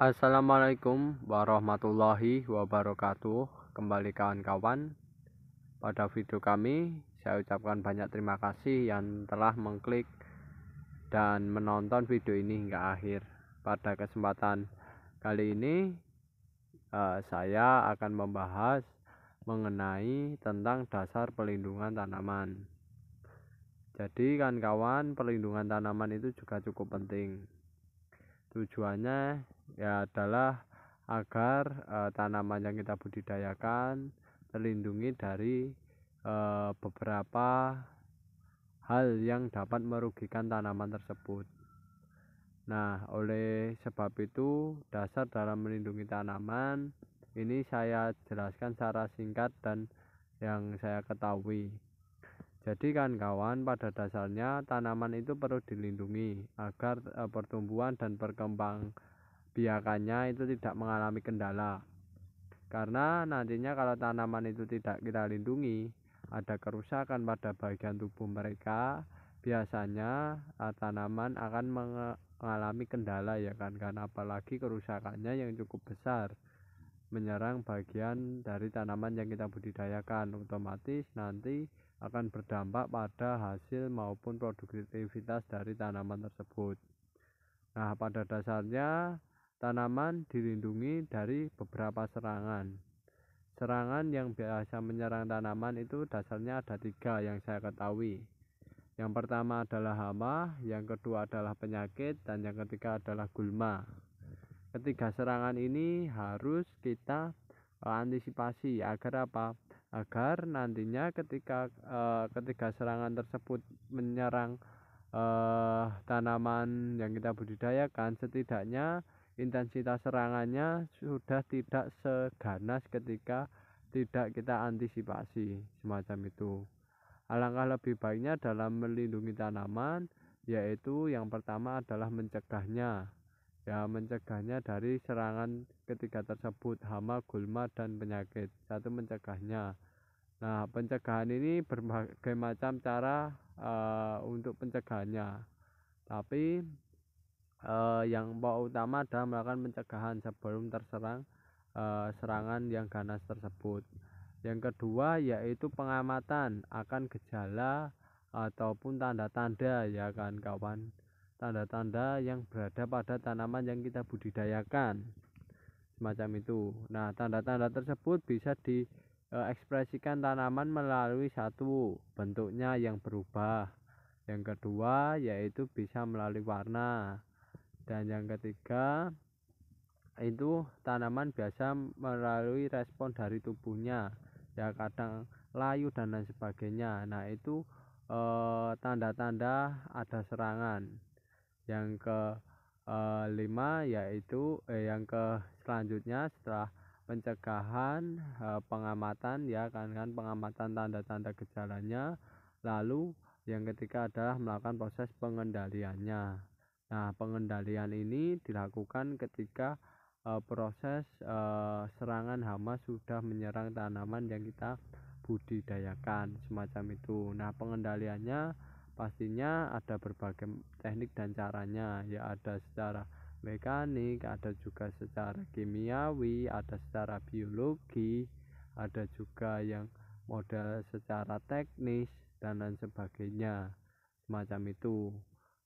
Assalamualaikum warahmatullahi wabarakatuh. Kembali kawan-kawan, pada video kami saya ucapkan banyak terima kasih yang telah mengklik dan menonton video ini hingga akhir. Pada kesempatan kali ini saya akan membahas mengenai tentang dasar pelindungan tanaman. Jadi kawan-kawan, pelindungan tanaman itu juga cukup penting. Tujuannya ya adalah agar tanaman yang kita budidayakan terlindungi dari beberapa hal yang dapat merugikan tanaman tersebut. Nah, oleh sebab itu dasar dalam melindungi tanaman ini saya jelaskan secara singkat dan yang saya ketahui. Jadi kawan-kawan, pada dasarnya tanaman itu perlu dilindungi agar pertumbuhan dan perkembangbiakannya itu tidak mengalami kendala. Karena nantinya kalau tanaman itu tidak kita lindungi, ada kerusakan pada bagian tubuh mereka, biasanya tanaman akan mengalami kendala ya kan, karena apalagi kerusakannya yang cukup besar menyerang bagian dari tanaman yang kita budidayakan, otomatis nanti akan berdampak pada hasil maupun produktivitas dari tanaman tersebut. Nah, pada dasarnya tanaman dilindungi dari beberapa serangan. Serangan yang biasa menyerang tanaman itu dasarnya ada 3 yang saya ketahui. Yang pertama adalah hama, yang kedua adalah penyakit, dan yang ketiga adalah gulma. Ketiga serangan ini harus kita antisipasi agar apa? Agar nantinya ketika ketiga serangan tersebut menyerang tanaman yang kita budidayakan, setidaknya intensitas serangannya sudah tidak seganas ketika tidak kita antisipasi semacam itu. Alangkah lebih baiknya dalam melindungi tanaman, yaitu yang pertama adalah mencegahnya. Ya, mencegahnya dari serangan ketiga tersebut, hama, gulma, dan penyakit. Satu, mencegahnya. Nah, pencegahan ini berbagai macam cara untuk pencegahannya, tapi yang utama adalah melakukan pencegahan sebelum terserang serangan yang ganas tersebut. Yang kedua yaitu pengamatan akan gejala ataupun tanda-tanda ya kan kawan, tanda-tanda yang berada pada tanaman yang kita budidayakan semacam itu. Nah, tanda-tanda tersebut bisa diekspresikan tanaman melalui satu, bentuknya yang berubah. Yang kedua yaitu bisa melalui warna, dan yang ketiga itu tanaman biasa melalui respon dari tubuhnya ya, kadang layu dan lain sebagainya. Nah, itu tanda-tanda ada serangan. Yang ke 5 yaitu yang ke selanjutnya setelah pencegahan, pengamatan ya kan pengamatan tanda-tanda gejalanya, lalu yang ketiga adalah melakukan proses pengendaliannya. Nah, pengendalian ini dilakukan ketika proses serangan hama sudah menyerang tanaman yang kita budidayakan semacam itu. Nah, pengendaliannya pastinya ada berbagai teknik dan caranya ya, ada secara mekanik, ada juga secara kimiawi, ada secara biologi, ada juga yang model secara teknis dan lain sebagainya semacam itu.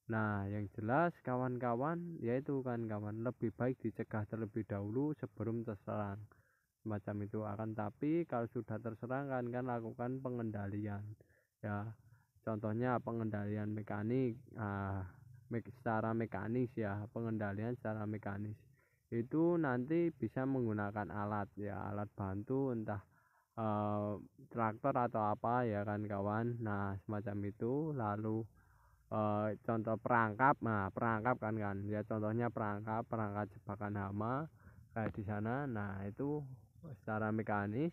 Nah, yang jelas kawan-kawan yaitu kawan-kawan lebih baik dicegah terlebih dahulu sebelum terserang semacam itu. Akan tapi kalau sudah terserang kan lakukan pengendalian ya. Contohnya pengendalian mekanik, secara mekanis ya, pengendalian secara mekanis itu nanti bisa menggunakan alat ya, alat bantu entah traktor atau apa ya kan kawan. Nah, semacam itu. Lalu contoh perangkap, nah perangkap kan ya, contohnya perangkap jebakan hama kayak di sana. Nah, itu secara mekanis.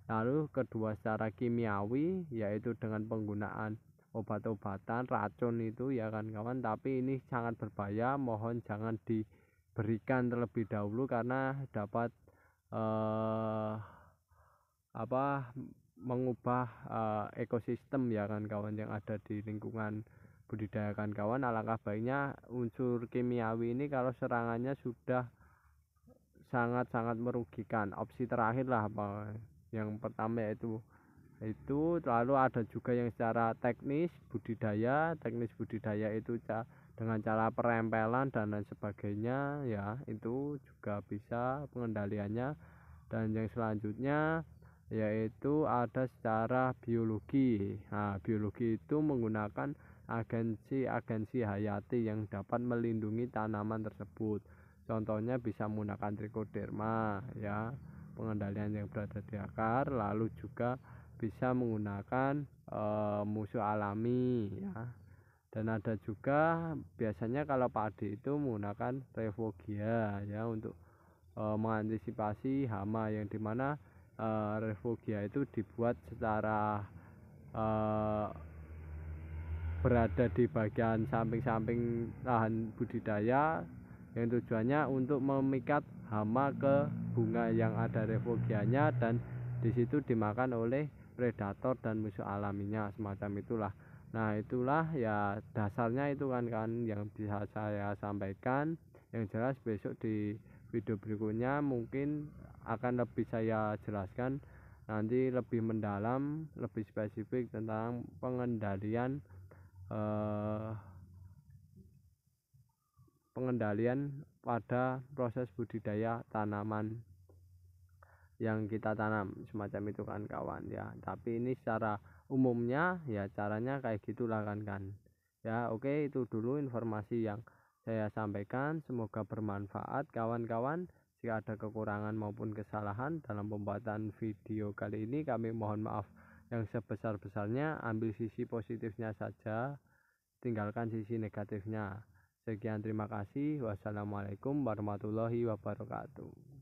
Lalu kedua secara kimiawi, yaitu dengan penggunaan obat-obatan racun itu ya kan kawan, tapi ini sangat berbahaya, mohon jangan diberikan terlebih dahulu karena dapat mengubah ekosistem ya kan kawan yang ada di lingkungan budidayakan kawan. Alangkah baiknya unsur kimiawi ini kalau serangannya sudah sangat-sangat merugikan. Opsi terakhir lah apa yang pertama yaitu itu. Lalu ada juga yang secara teknis budidaya itu dengan cara perempelan dan lain sebagainya ya, itu juga bisa pengendaliannya. Dan yang selanjutnya yaitu ada secara biologi. Nah, biologi itu menggunakan agensi hayati yang dapat melindungi tanaman tersebut. Contohnya bisa menggunakan trichoderma ya, pengendalian yang berada di akar. Lalu juga bisa menggunakan musuh alami ya. Dan ada juga biasanya kalau padi itu menggunakan revogia ya, untuk mengantisipasi hama, yang dimana revogia itu dibuat secara berada di bagian samping-samping lahan budidaya, yang tujuannya untuk memikat hama ke bunga yang ada revogianya, dan disitu dimakan oleh predator dan musuh alaminya, semacam itulah. Nah, itulah ya dasarnya itu kan yang bisa saya sampaikan. Yang jelas besok di video berikutnya mungkin akan lebih saya jelaskan nanti lebih mendalam, lebih spesifik tentang pengendalian pada proses budidaya tanaman yang kita tanam, semacam itu kan kawan ya. Tapi ini secara umumnya ya caranya kayak gitulah kan ya. Oke, itu dulu informasi yang saya sampaikan, semoga bermanfaat kawan-kawan. Jika ada kekurangan maupun kesalahan dalam pembuatan video kali ini, kami mohon maaf yang sebesar-besarnya. Ambil sisi positifnya saja, tinggalkan sisi negatifnya. Sekian, terima kasih. Wassalamualaikum warahmatullahi wabarakatuh.